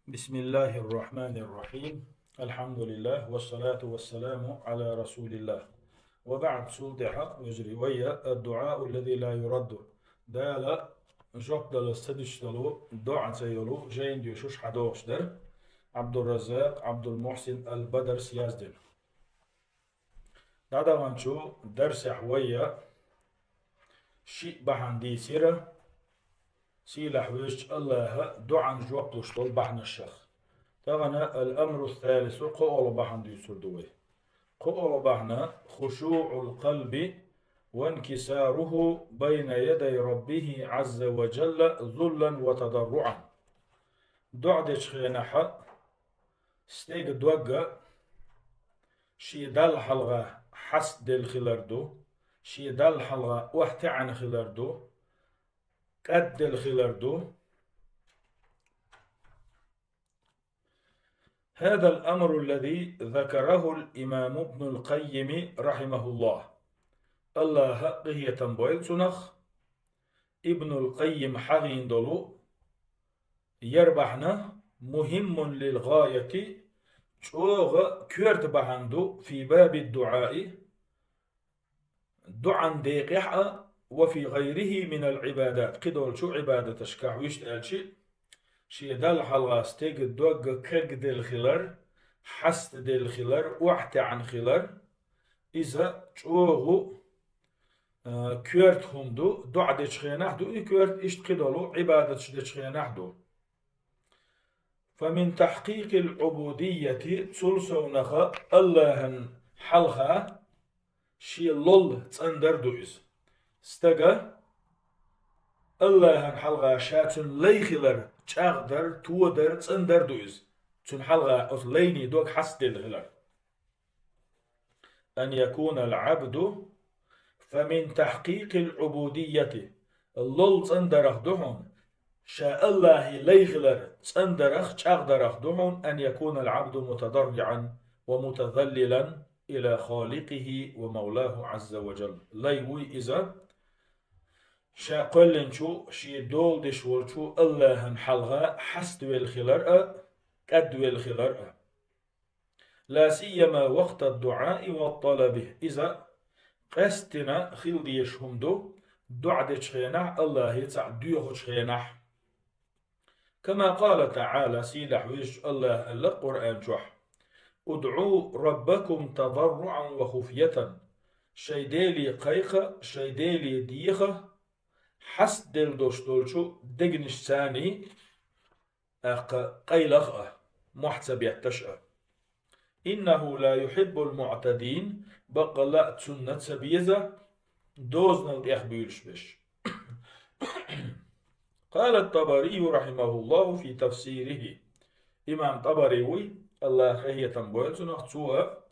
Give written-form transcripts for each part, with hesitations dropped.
بسم الله الرحمن الرحيم. الحمد لله والصلاة والسلام على رسول الله. وبعد صودح يجري ويا الدعاء الذي لا يرد. دالا جوب دال السدشتلو دعاء سيلو جين ديوشوش حدوش در عبد الرزاق عبد المحسن البدر سيازدل. دادا وانشو درس ويا شيء بحندي سيرة سيلح ويش الله دعاء جوب دشتل بحن الشيخ. تغنى الأمر الثالث قول بحن يسر دوي قول بحنا خشوع القلب وانكساره بين يدي ربه عز وجل ذلا وتضرعا. دعدش خينحا ستيق دوغا شي دال حلغة حس دل خلاردو شي دال حلغة وحتي عن خلاردو قد دل خلاردو. هذا الأمر الذي ذكره الإمام ابن القيم رحمه الله الله قهية تنبويل سنخ ابن القيم حغين دولو يربحنا مهم للغاية شوغ كيرت بحندو في باب الدعاء دعاء ديقح وفي غيره من العبادات قدول شو عبادة تشكع ويشتغل شي دال حلغاس تيج دوغ كرق ديل خلر حست ديل خلر وحتى عن خلر إذا شوغو كيرت همدو دعا ديشخيناحدو كيرت اشتقدلو عبادة ديشخيناحدو. فمن تحقيق العبودية تسلسونخ الله حلخا شي لول تندر دوز استغا الله حلغا شاتن ليخلر تشاغدر تودر تندر دوز تن حلغا أصليني دوك حسد الخلر أن يكون العبد. فمن تحقيق العبودية اللول تندرخ دهون شاء الله ليخلر تندرخ تشاغدرخ دهون أن يكون العبد متضرعا ومتذللا إلى خالقه ومولاه عز وجل. ليوي إذا شاقلن شو شي دول دش ورشو الله حلغا حسد والخلر قد والخلر لا سيما وقت الدعاء والطلب إذا قستنا خيل ديشهم دو دعد شخينح الله يتع ديوه شخينح كما قال تعالى سيدح ويش الله القرآن جح ادعوا ربكم تضرعا وخفية شيديلي قيخة شيديلي ديخة حس دل دوش دولشو دقنش ثاني قيلخ محتسب يحتشأ إنه لا يحب المعتدين بقى لا سنة سبيزة دوزنا الإخ بيلش بش. قال الطبري رحمه الله في تفسيره إمام طبري الله خيه تنبويل سنخصوها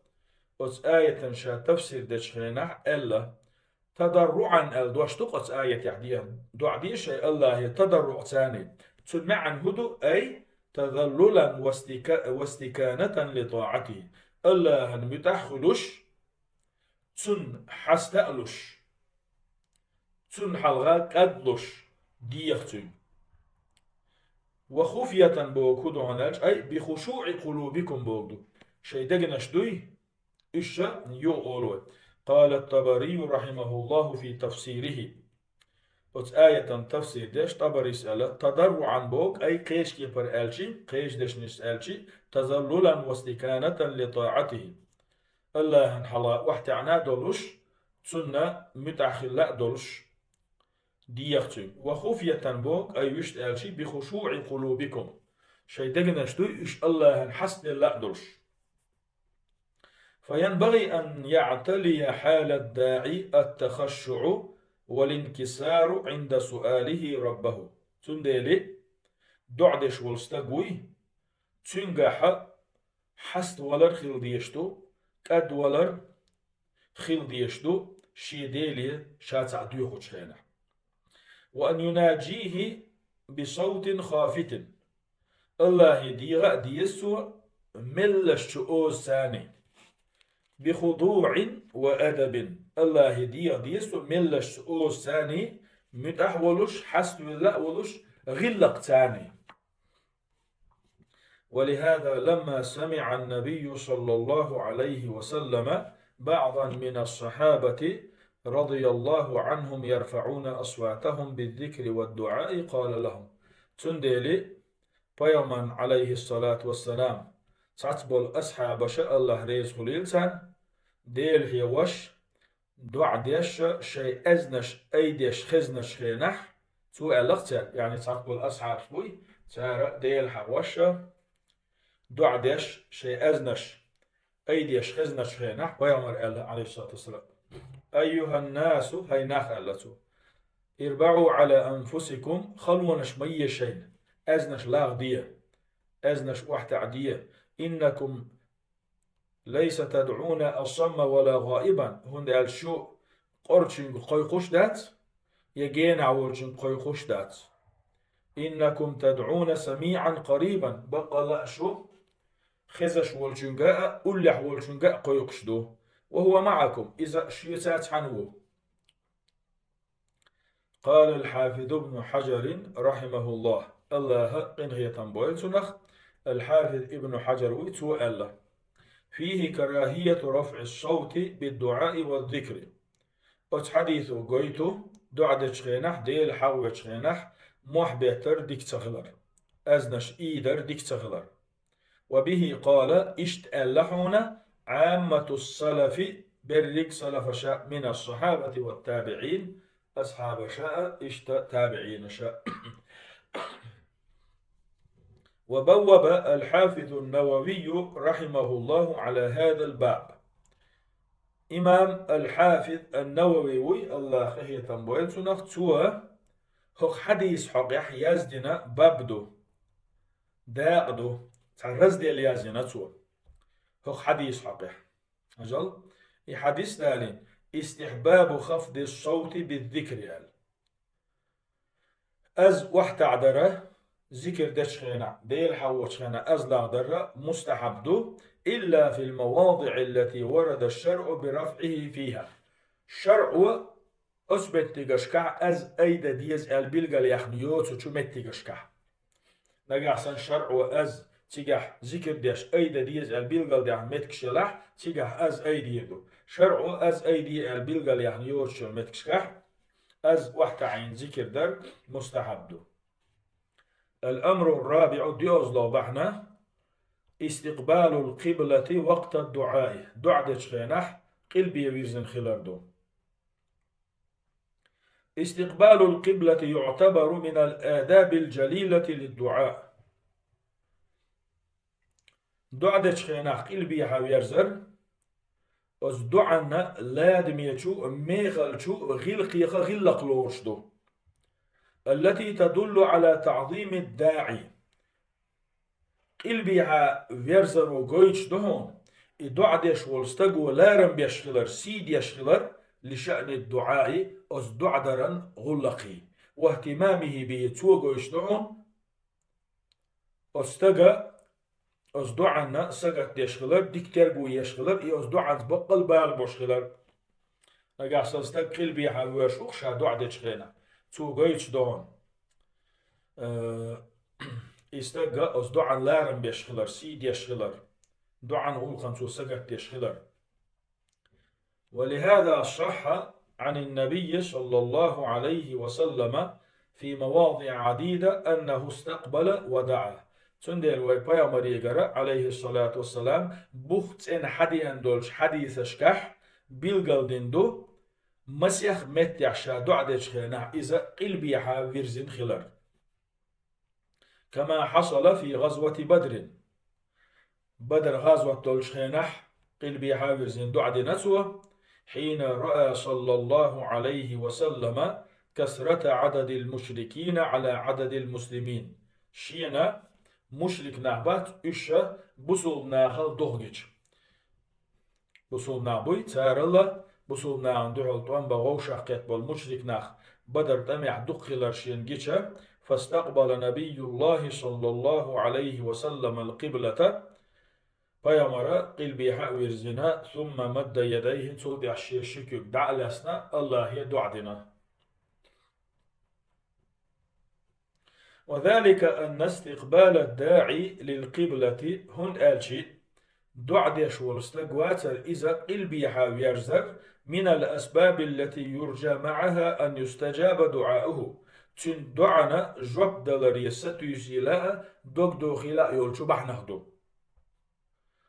وز آية شا تفسير دشخينح إلا تضرعا دوش تقص آية يحديها دعدي شيء الله تضرع ثاني تسمع عن هدو أي تذللا واستكانة لطاعته الله متحخلش تسن حستألش تسن حلغا قدلش ديختن وخفية بوكودو عناج أي بخشوع قلوبكم بوكدو شيء دقنش دوي إشا يو أولوه. قال الطبري رحمه الله في تفسيره وت آية تفسير ديش طبري سألة تضرعا بوك أي قيش كيبر ألشي قيش ديش نس ألشي تذللا واستكانة لطاعته الله انحلا واحتعنا دولش سنة متعخلا دولش ديختم وخفية بوك أي وشت ألشي بخشوع قلوبكم شيء دقنش دوي إش الله انحسن لا دولش. فينبغي أن يعتلي حال الداعي التخشع والانكسار عند سؤاله ربه تندلي دعدش والستقوي تنجح حست ولر خيل ديشتو قد ولر خيل ديشتو شيديلي شاتع ديوخو تشينا وأن يناجيه بصوت خافت الله ديغا ديسو ملش شؤوز ثاني بخضوع وأدب الله ديسو ملش شؤوز ثاني متأحولش حسب لا ولش غلق ثاني ولهذا لما سمع النبي صلى الله عليه وسلم بعضا من الصحابة رضي الله عنهم يرفعون أصواتهم بالذكر والدعاء قال لهم تندلي Peygamber aleyhissalatu vesselam tatbol ashabasha Allah reis hulilsan del hiwash du'desh şey ezneş eydeş khizneş khinah tu elaqta yani tatbol ashab buy tara del hawash du'desh şey ezneş eydeş khizneş khinah Peygamber Allah aleyhissalatu vesselam eyyuhan nasu haynah allatu irba'u ala anfusikum khalwanash mayy şeyin ezneş lağdiye أزنش واحدة عادية إنكم ليس تدعون الصم ولا غائبا هند الشو قرشن قوي خوش دات يجين عورشن قوي خوش دات إنكم تدعون سميعا قريبا بقى لا شو خزش والشنقاء أولح والشنقاء قوي قشدو وهو معكم إذا شيسات حنوه قال الحافظ ابن حجر رحمه الله الله إنهي تنبويل سنخ الحافظ ابن حجر ويتسوء فيه كراهية رفع الصوت بالدعاء والذكر حديث قويتو دعاء تشغينح ديل حاوة تشغينح محبتر ديك تغلر أزنش إيدر ديك تغلر وبه قال اشتألحون عامة السلف برق سلف شاء من الصحابة والتابعين أصحاب شاء تابعين شاء وبوب الحافظ النووي رحمه الله على هذا الباب إمام الحافظ النووي الله هي تنبويل سنخ تسوى هو حديث حق يزدنا بابدو داقدو تعرز دي اليازدنا تسوى هو حديث حق أجل حديث ثاني استحباب خفض الصوت بالذكر يعني. أز وحت عدره ذكر دشخينا ديل حوشخينا أزلع درة مستحب إلا في المواضع التي ورد الشرع برفعه فيها الشرع أثبت تجشكع أز أيدا ديز البلغ يحنيوت وشمت تجشكع نجحسن شرع أز تجح ذكر دش أيدا ديز البلغ يحمت كشلح تجح أز أيديدو شرع أز أيدي البلغ يحنيوت شمت كشكع أز وحت عين ذكر در مستحب الأمر الرابع ديوز لو بحنا استقبال القبلة وقت الدعاء دعاء تشخينح قلبي ويرزن خلاردو استقبال القبلة يعتبر من الآداب الجليلة للدعاء دعاء تشخينح قلبي حويرزر أز دعانا لادم يشو ميغلشو غلقيخ غلق لورشدو التي تدل على تعظيم الداعي قلبيها فيرزر وغويتش دهون الدعاء ديش والستقو لارم بيشغلر سيد يشغلر لشأن الدعاء أز دعدرا غلقي واهتمامه بيتسوى غويتش دهون أستقى أز دعانا سقط يشغلر ديكترقو يشغلر أز دعانا بقل بال بوشغلر نقاس استق قلبيها ويرشوخ دعاء ديش غينا تو غويتش دهون استقى أز دعان لارم بيشغلر سيد يشغلر دعان غلقا تو سقط يشغلر ولهذا صح عن النبي صلى الله عليه وسلم في مواضع عديدة أنه استقبل ودعا تندل ويبايمر يقرأ عليه الصلاة والسلام بخت إن حديث دولش حديث شكح بيلقل دو مسيح متعشا دعدش خينا إذا قلبي حافرزن خلر كما حصل في غزوة بدر غزوة دولشخينح قلبي حافرزن دعد نسوة حين رأى صلى الله عليه وسلم كثرة عدد المشركين على عدد المسلمين شينا مشرك نعبات إشا بسول ناخل دهجج بسول نعبوي تارلا بسول ناخل دهجل بغوش حقيت بالمشرك ناخ بدر تمع دخلر شين جيشا فاستقبل نبي الله صلى الله عليه وسلم القبلة فيمر قلبي حاويرزنا ثم مد يديه تلدي عشي شكوك دع لسنا الله يدعدنا وذلك أن استقبال الداعي للقبلة هن آلشي دعدش والستقواتر إذا قلبيها ويرزر من الأسباب التي يرجى معها أن يستجاب دعاؤه تن دعنا جوب دلريسة يزيلاء دوك دوخيلاء يولشو بحنخدو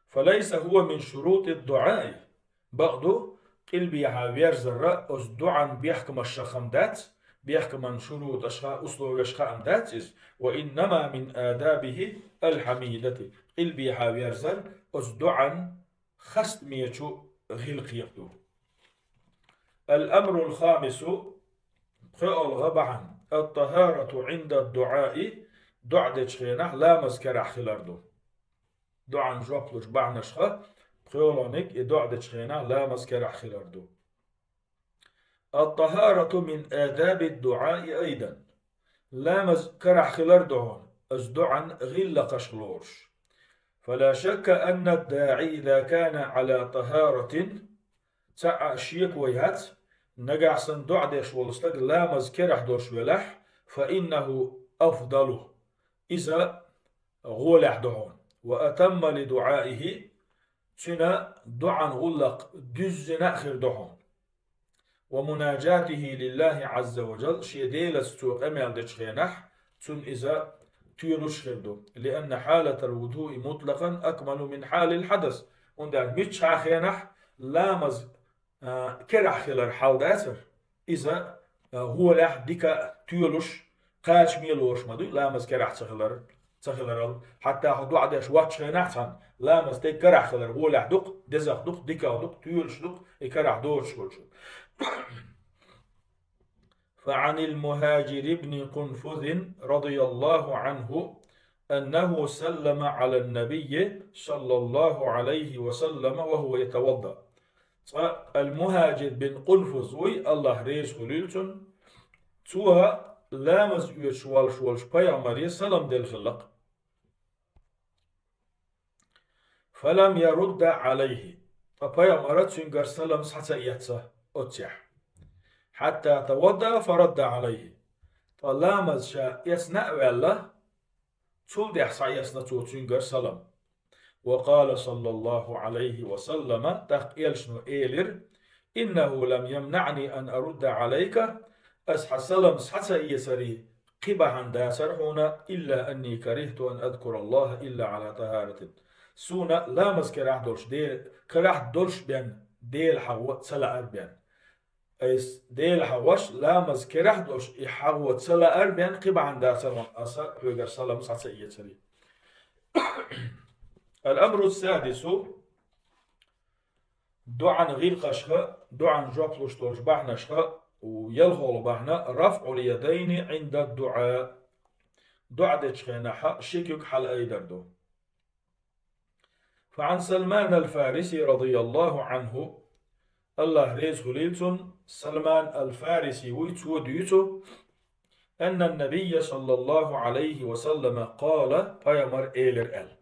فليس هو من شروط الدعاء بعضو قلبيها ويرزر أس دعان بيحكم الشخمدات بيحكم عن شروط أشخاء أصلو يشخاء أمداتز وإنما من آدابه الحميدة قلبيها ويرزر أس دعان خست ميشو غلق يقدو الأمر الخامس قال غبعا الطهارة عند الدعاء دعدة شخينة لا مذكرة خلاردو دعان جوبلوش بعنشخة قولونك دعدة شخينة لا مذكرة خلاردو الطهارة من آداب الدعاء أيضا لا مذكرة خلاردو أز دعان غل قشلورش فلا شك أن الداعي إذا كان على طهارة تعشيك ويهات نجع صندوع ديش والستق لا مذكره دورش ولح فإنه أفضل إذا غولح دعون وأتم لدعائه سنة دعا غلق دزنا آخر دعون ومناجاته لله عز وجل شيديل استوق أميال دشخينح سن إذا تيلوش خردو لأن حالة الوضوء مطلقا أكمل من حال الحدث وندان ميتش خينح لا كرح خلال حال داسر إذا هو لح ديكا تيولوش قاش ميلوش مدو لامز كرح تخلال حتى هدو عدش واتش نحسن لامز تي كرح خلال هو لح دق دزخ دق ديكا دق تيولش دق كرح دوش كلشو فعن المهاجر بن قنفذ رضي الله عنه أنه سلم على النبي صلى الله عليه وسلم وهو يتوضأ المهاجر بن قنفذ وي الله ريز خليلتون توها لامز شوالش بيامري سلام دل خلق فلم يرد عليه فبيامرت سنجر سلام حتى يتسا أتيح حتى توضأ فرد عليه فلامز شا يسنأ والله تول دي حسا يسنأ تو سنجر سلام وقال صلى الله عليه وسلم تقيل شنو إيلر إنه لم يمنعني أن أرد عليك أسحى السلام حتى يسري قبحا داسر هنا إلا أني كرهت أن أذكر الله إلا على طهارة سونا لا مذكر دولش ديل كره دولش بيان ديل حوة سلا أربيان أيس ديل حوش لا مذكر دولش إحوة سلا أربيان قبحا داسر هنا أسا يقر سلام حتى يسري الأمر السادس دعان غير قشخة دعان جوبلوش تولش بحنشخة ويلغول بحنا رفع اليدين عند الدعاء دعاء شخينحة شكيك حل أيدردو فعن سلمان الفارسي رضي الله عنه الله ريز خليلتون سلمان الفارسي ويتو ديوتو أن النبي صلى الله عليه وسلم قال بيامر إيلر أل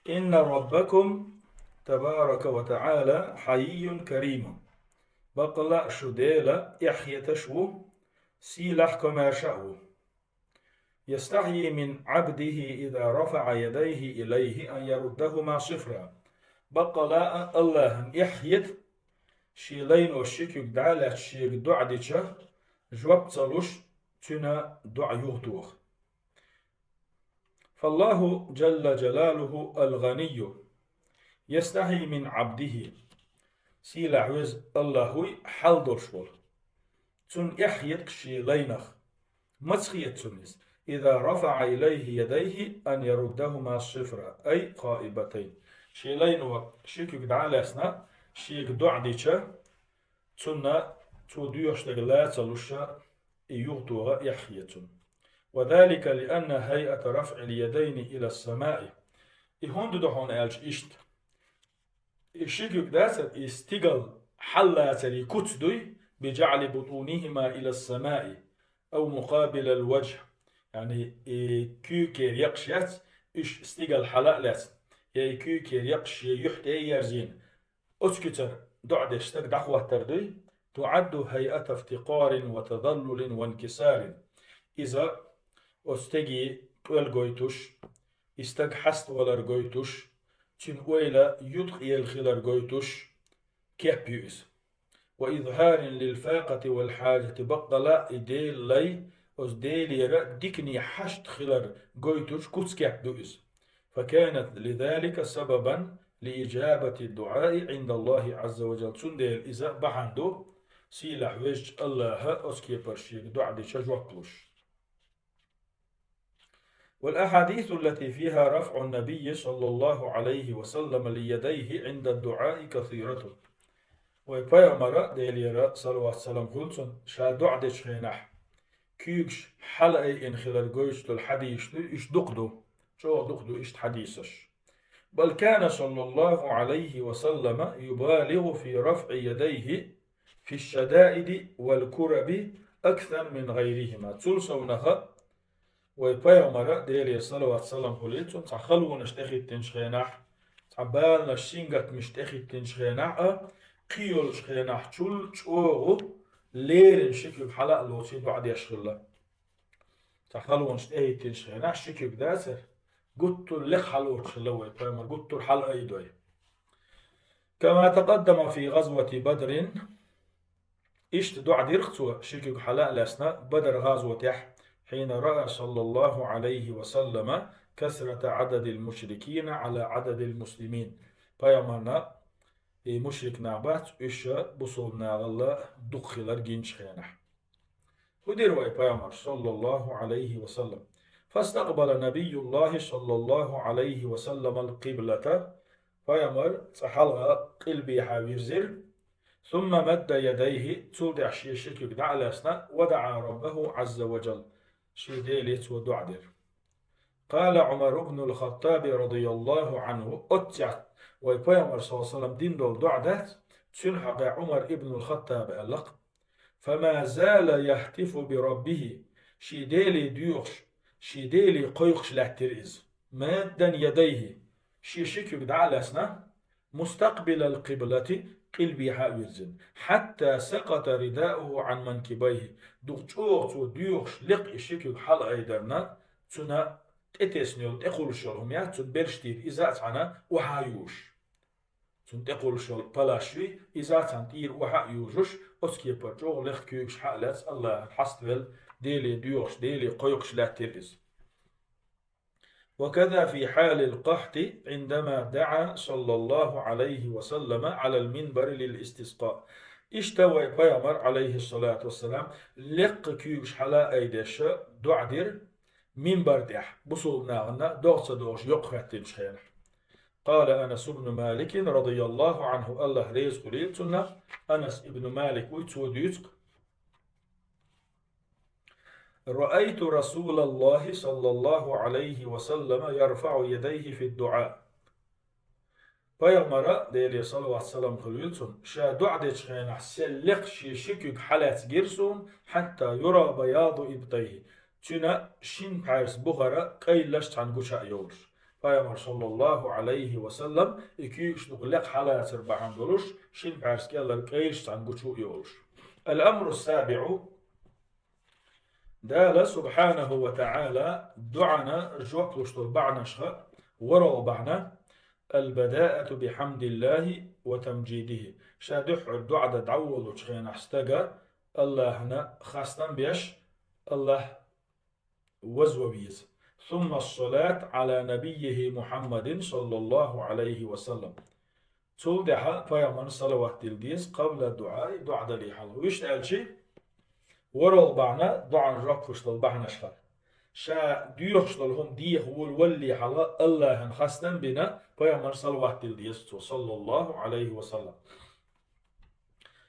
إن ربكم تبارك وتعالى حيي كريم بقلا شديلة يحيى تشو سيلح كما شاء يستحيي من عبده إذا رفع يديه إليه أن يردهما صفرا بقلا الله يحيت شيلين وشيك دعالة شيك دعدتش جواب تلوش تنا دع يغتوخ فالله جل جلاله الغني يستحي من عبده سيلا عوز الله حل درشول تن يحيت شيلينخ مسخيت تنس إذا رفع إليه يديه أن يردهما صفرا أي قائبتين شيلين وشيك دعالة أسنا شيك دعدتش تنا توديوش تغلا تلوشا يغتوغ يحيتون وذلك لأن هيئة رفع اليدين إلى السماء إهون دهون ألش إشت إشيكيك داسر استيقل حلاتري كتدوي بجعل بطونهما إلى السماء أو مقابل الوجه يعني كيكير يقشيات إش استيقل حلالات كيكير يقشي يحتي يرزين أسكتر دعدشتك دعوة تردوي تعد هيئة افتقار وتذلل وانكسار إذا أستجي قل قويتوش استج حست ولا قويتوش تن ويلا يدخي الخلر قويتوش كيف بيوز وإظهار للفاقة والحاجة بقلا إديل لي أزديل يرى ديكني حشت خلر قويتوش كتس كيف بيوز فكانت لذلك سببا لإجابة الدعاء عند الله عز وجل تنديل إذا بحندو سيلح وجه الله أسكي برشيك دعاء دي شجوكلوش. والأحاديث التي فيها رفع النبي صلى الله عليه وسلم ليديه عند الدعاء كثيرة ويبايمر ديليرا صلوات سلام خلصن شا دعاء دي شخينح كيكش حلقي إن خلال قويش الحديث إش دقدو شو دقدو إش حديثش بل كان صلى الله عليه وسلم يبالغ في رفع يديه في الشدائد والكرب أكثر من غيرهما تلسونها ويبايمر ديلي صلوات سلام خلصن تخلو نشتخي تنشخينح تعبال نشينغت مشتخي تنشخينح قيول شخينح تشول تشوغو ليرن شكل حلق لوتي بعد يشغل تخلو نشتخي تنشخينح شكل داسر قلت لك حلوت شلوي فما قلت الحلقة يدوي كما تقدم في غزوة بدر إشت دعا ديرختو شكل حلق لسنا بدر غزوة يح حين رأى صلى الله عليه وسلم كثرة عدد المشركين على عدد المسلمين فيامرنا مشرك نعبات إشا بصول ناغلا دخلر جنش خيانح ودير واي بيامر صلى الله عليه وسلم فاستقبل نبي الله صلى الله عليه وسلم القبلة فيامر صحلها قلبي حاوير زر ثم مد يديه تودع شي شكل دع لسنا ودعا ربه عز وجل شي ديليت ودع دير قال عمر بن الخطاب رضي الله عنه أتع ويبيامر صلى الله عليه وسلم دين دول دعدات تلحق عمر ابن الخطاب ألق فما زال يهتف بربه شي ديلي ديوخش شي ديلي قيخش لحتريز مادا يديه شي شكيك دعالسنا مستقبل القبلة قلبي حاوزن حتى سقط رداؤه عن منكبيه دوغتوغ تو ديوخش لق شكيك حل أيدرنا تنا تتسنيل تقول شلهم يا تبرشتير إذا أتعنا وحايوش تقول شل بلاشوي إذا تنتير وحايوش أسكي برجوغ لخ كيوكش حالات الله حستول ديلي ديوخش ديلي قيوكش لا ترز وكذا في حال القحط عندما دعا صلى الله عليه وسلم على المنبر للاستسقاء اشتوى بيامر عليه الصلاة والسلام لق كيوكش حلا أيدش دعدر منبر دح بصول ناغنا دوغس دوغش يقفتن شخير قال أنس بن مالك رضي الله عنه الله ريز قليلتنا أنس بن مالك ويتوديتك رأيت رسول الله صلى الله عليه وسلم يرفع يديه في الدعاء فيغمر ديلي صلى الله عليه وسلم قليلتن شا دعدت خينا سلق شي شكك حالات جرسون حتى يرى بياض إبطيه تنا شين بارس بخارة قيلشت عن قشاء يولش فيغمر صلى الله عليه وسلم إكيش نقلق حالات ربعان دولش شين بارس قيلشت عن قشاء يولش الأمر السابع دال سبحانه وتعالى دعنا رجوك لشتر بعنا شخ ورو بعنا البداءة بحمد الله وتمجيده شادح الدعاء دعوة لشخين احستقى الله هنا خاصة بيش الله وزوبيز ثم الصلاة على نبيه محمد صلى الله عليه وسلم تولدها فيمن صلوات الديز قبل الدعاء دعاء دلي حل ويش تقال شيء ورل بعنا دعاء ركوش للبعنا شخر شا ديوخش لهم ديه هو الولي حلا الله خاصة بنا فيمن صلوات الديز صلى الله عليه وسلم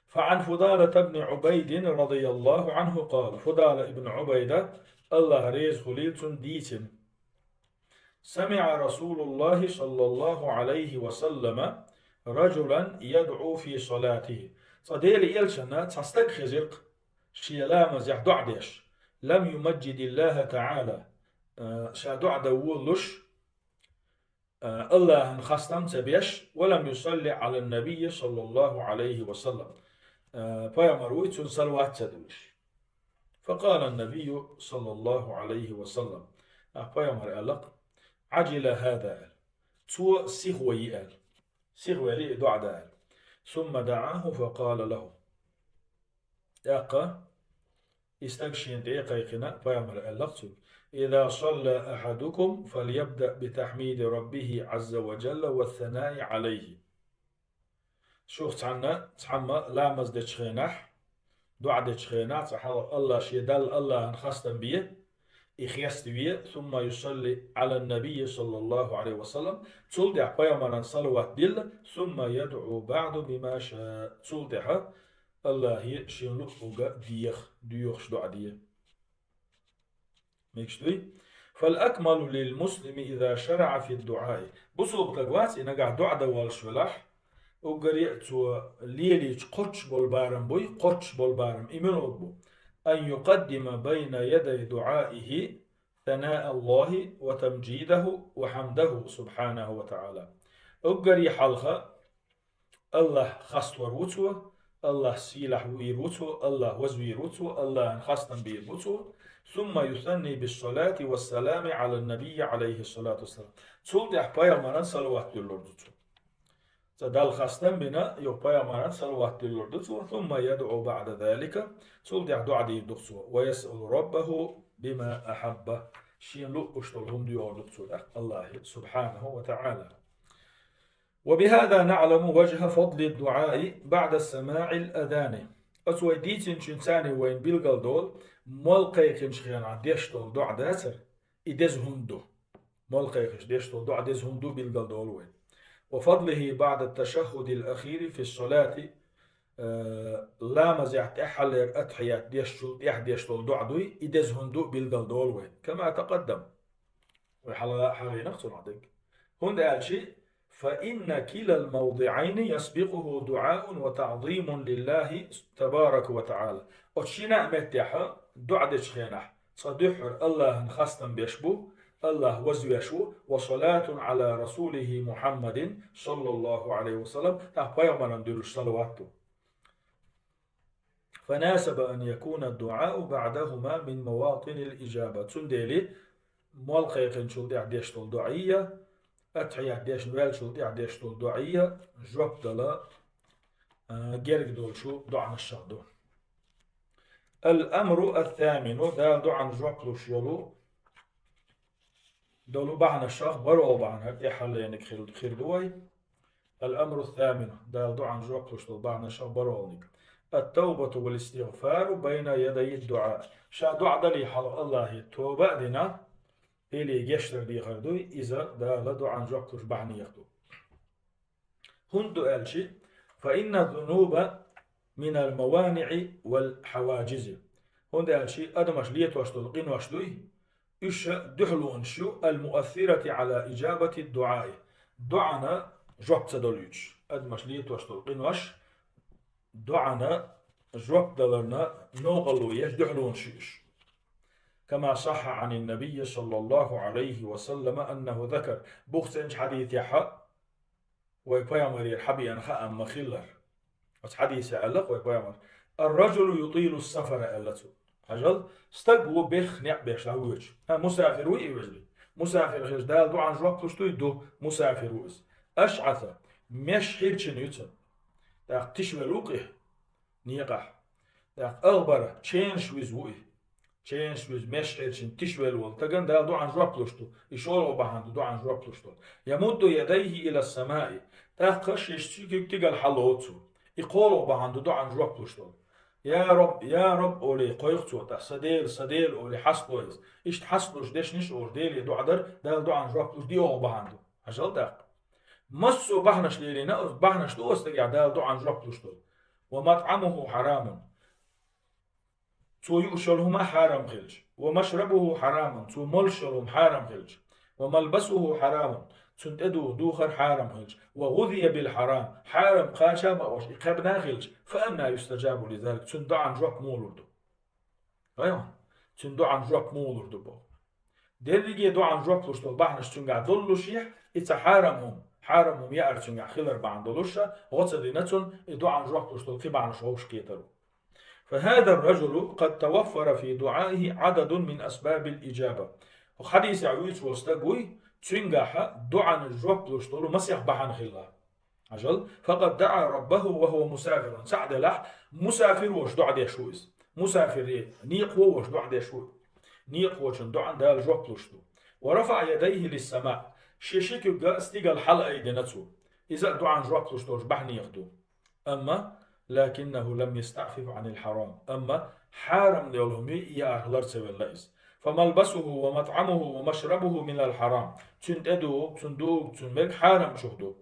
فعن فضالة بن عبيد رضي الله عنه قال فضالة بن عبيدة الله ريز خليل ديتن سمع رسول الله صلى الله عليه وسلم رجلا يدعو في صلاته صديل يلشنا تستكخزرق شيلام زح دعدش لم يمجد الله تعالى شا دعد ولش الله خاصة تبيش ولم يصلي على النبي صلى الله عليه وسلم فيمرويت صلوات تدوش فقال النبي صلى الله عليه وسلم أخبر ألق عجل هذا تو سيغوي سيغوي دعاء ثم دعاه فقال له أقا استكشين دقيقنا فيعمل اللقص إذا صلى أحدكم فليبدأ بتحميد ربه عز وجل والثناء عليه شوخ تعمى لا مزد شخينح دعاء دشخينح صحابة الله شيدال الله انخستن بيه إخيست بيه ثم يصلي على النبي صلى الله عليه وسلم تلدع بيامنا صلوات دل ثم يدعو بعد بما شاء تلدع الله شنلقوغا ديوخ دعاء ديه ميكشتوي فالأكمل للمسلم إذا شرع في الدعاء بصوا بقوات إن قاعد دعاء دوال شلح وقريتو ليلي قرش بالبارم بوي قرش بالبارم إيمان أبو أن يقدم بين يدي دعائه ثناء الله وتمجيده وحمده سبحانه وتعالى وقري حلقة الله خستور وتو الله سيلح ويروتو الله وزويروتو الله خستن بيروتو ثم يثني بالصلاة والسلام على النبي عليه الصلاة والسلام تقول دي أحبايا مران صلوات دلوردتو تدال خاستن بنا يحبايا مران صلوات دلوردتو ثم يدعو بعد ذلك تقول دي دعا دي دكتو ويسأل ربه بما أحب شين لو أشتلهم ديوردتو الله سبحانه وتعالى وبهذا نعلم وجه فضل الدعاء بعد السماع الأذان أتوى ديتين شنساني وين بيلغل دول ملقيقن شخيان عديشتول دعا داتر إدز هندو ملقيقش ديشتول دعا ديز هندو بيلغل دول وين وفضله بعد التشهد الأخير في الصلاة لا مزيحت أحل أتحيات ديشتول دعا دوي إدز هندو بيلغل دول وين كما تقدم وحالي نقصر عدك هند قال شيء فإن كلا الموضعين يسبقه دعاء وتعظيم لله تبارك وتعالى أتشينا متحا دعاء دشخينح صدحر الله خاصة بيشبه الله وزيشو وصلاة على رسوله محمد صلى الله عليه وسلم تحبايا من صلواته فناسب أن يكون الدعاء بعدهما من مواطن الإجابة تندلي مالقيقن شو ديشتول دعية أتحيا ديش نوال شو ديش دول دعية جواب دلا جيرك دول شو دعنا الشهدون الأمر الثامن دا دعنا جواب لو شيلو دولو بعنا الشخ برو بعنا إحل يعني خير دوي الأمر الثامن دا دعنا جواب لو شيلو بعنا الشخ برو التوبة والاستغفار بين يدي الدعاء شا دعا دلي حل الله التوبة دينا إلي يشتر دي خردوي إذا دا لدو عن جوكتوش بعني يخدو هندو ألشي فإن الذنوب من الموانع والحواجز هندو ألشي أدمش ليت واشتلقين واشتوي إش دحلو انشو المؤثرة على إجابة الدعاء دعنا جوكت دوليوش أدمش ليت واشتلقين واش دعنا جوكت دلرنا نوغلو يش دحلو انشيش كما صح عن النبي صلى الله عليه وسلم أنه ذكر بوختنج حديث يحا ويبيامر يرحبي أنخاء مخلر حديث ألق ويبيامر الرجل يطيل السفر ألتو هجل استقبو بيخ نع بيخ لهوج مسافر ويوجلي مسافر خيش دال دو عن جواب تشتوي دو مسافر ويز أشعث مش حيرشن يتن داق تشوي لوقه نيقح داق أغبر تشينش ويز ويه تشينش ويز مش حيرشن تشوي لول تقن دال دو عن جواب تشتو يشولو بحان دو عن جواب تشتو يمد يديه إلى السماء داق قش يشتكي تقل حلوتو يقولو بحان دو عن جواب تشتو يا رب أولي قيقتو تا صديل أولي حسبويز إيش تحسبوش ديش نش أور ديلي دو عدر دال دو عن جواب دي أو بحاندو هجل داق مسو بحنش ليلي نأس بحنش دو استقع دال دو عن جواب تشتو ومطعمه حرام تو يؤشلهما حرام خلج ومشربه حرام تو ملشلهم حرام خلج وملبسه حرام تنتدو دوخر حرام خلج وغذي بالحرام حرام قاشا مأوش إقابنا خلج فأنا يستجاب لذلك تندو عن جواب مولردو أيوة تندو عن جواب مولردو بو ديرجي دو عن جواب لشتو بحنش تنقع دلو شيح إتا حرامهم يأر تنقع خلر بعن دلوشا غوصة دينتون دو عن جواب لشتو في بعنش هوش كيترو فهذا الرجل قد توفر في دعائه عدد من أسباب الإجابة. وحديث عويس وستقوي تنجح دعاء الجواب لشتولو مسيح بحان خلا عجل فقد دعا ربه وهو مسافر سعد لح مسافر وش دعا دي شويس مسافر نيق هو وش دعا دي شوي نيق وش دعا دا الجواب لشتو ورفع يديه للسماء شيشيك يبقى استيقى الحلقة يدنتو إذا دعا جواب لشتوش بحني يخدو أما لكنه لم يستعفف عن الحرام أما حارم ديولهم يا أخلر سوى الليس فملبسه ومطعمه ومشربه من الحرام تندو تندوق تنملك حارم شهدو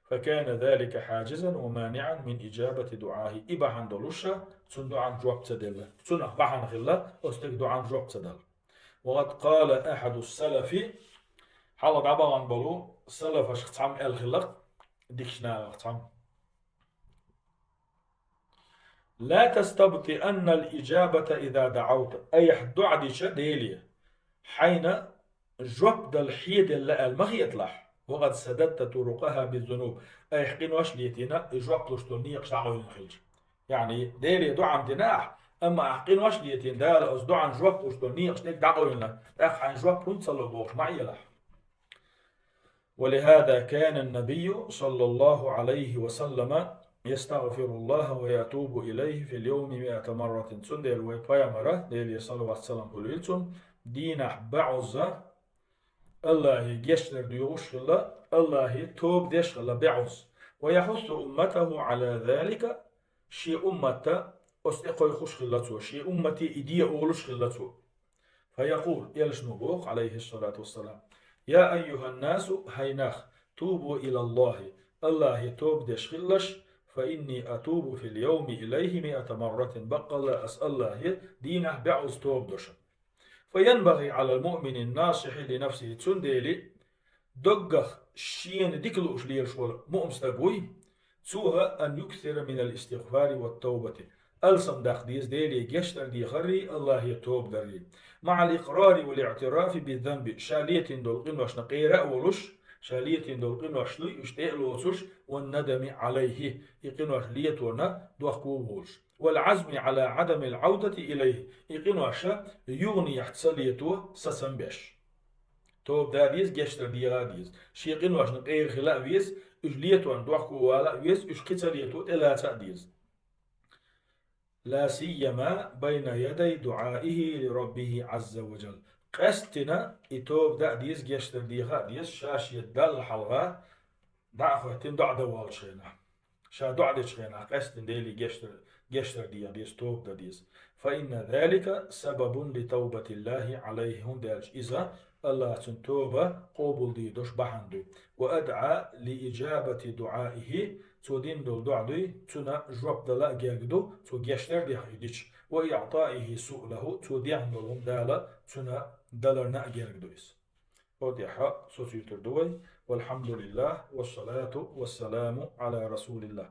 فكان ذلك حاجزا ومانعا من إجابة دعائه إبا عن دلوشة تندو عن جواب تدل تنه بحن خلا أستقدو عن جواب تدل وقد قال أحد السلف حالة عبا عن بلو السلف أشخصام الخلق ديكشنا أخصام لا تستبطئن الإجابة إذا دعوت أي دعا ديشة ديلية حين جوب الحيد اللي المخي يطلع وقد سددت طرقها بالذنوب أي حقين واش ليتنا جوب لشتوني يقشعوا الخلج يعني ديلي دعا امتناح أما حقين واش ليتين دال أز دعا جوب لشتوني يقشنيك دعوا لنا أخ عن جوب كنت صلوا بوش معي لح. ولهذا كان النبي صلى الله عليه وسلم يستغفر الله ويتوب إليه في اليوم 100 مرة سندل ويبايمرة ديلي صلى الله عليه وسلم قليلتم دينح بعوزة الله يجشر ديوش الله توب ديش بعوز ويحث أمته على ذلك شي أمته أستقوي خش خلته شي أمتي إدي أولش خلته فيقول يلش نبوخ عليه الصلاة والسلام يا أيها الناس هيناخ توبوا إلى الله الله توب ديش خلش فإني أتوب في اليوم إليه 100 مرة بقى أسأل الله دينه بعوز توب دوش فينبغي على المؤمن الناصح لنفسه تسنديلي دقخ شين ديكلوش ليرشول مؤمستقوي سوها أن يكثر من الاستغفار والتوبة ألسم داخديز ديلي جشتر دي غري الله يتوب دري مع الإقرار والاعتراف بالذنب شالية دولقين واش نقيرا ولش شالية دولقين واش لي يشتئلوسش والندم عليه يقين واش ليتونا دوخكو ولش والعزم على عدم العودة إليه يقين واشا يغني يحتصليتو سسنبش توب داديز جشتر دي غاديز شيقين واش نقير خلاء ويز اجليتو ان دوخكو والا ويز اشكتليتو إلا تأديز لا سيما بين يدي دعائه لربه عز وجل قستنا إتوب داديز جشتر دي غاديز شاشية دال حلغة دعخوتين دع دوال شينا شا دع دي شينا قستن ديلي جشتر دي ديز توب داديز فإن ذلك سبب لتوبة الله عليهم دالش إذا الله تنتوبة قبول دي دوش بحندو وأدعى لإجابة دعائه تودين دول دعدي تنا جواب دلا جاكدو تو جشتر دي حيديش وإعطائه سؤله تودين دولهم دالا تنا دلرنا جاكدويس وديحا سوسيتر دوي والحمد لله والصلاة والسلام على رسول الله.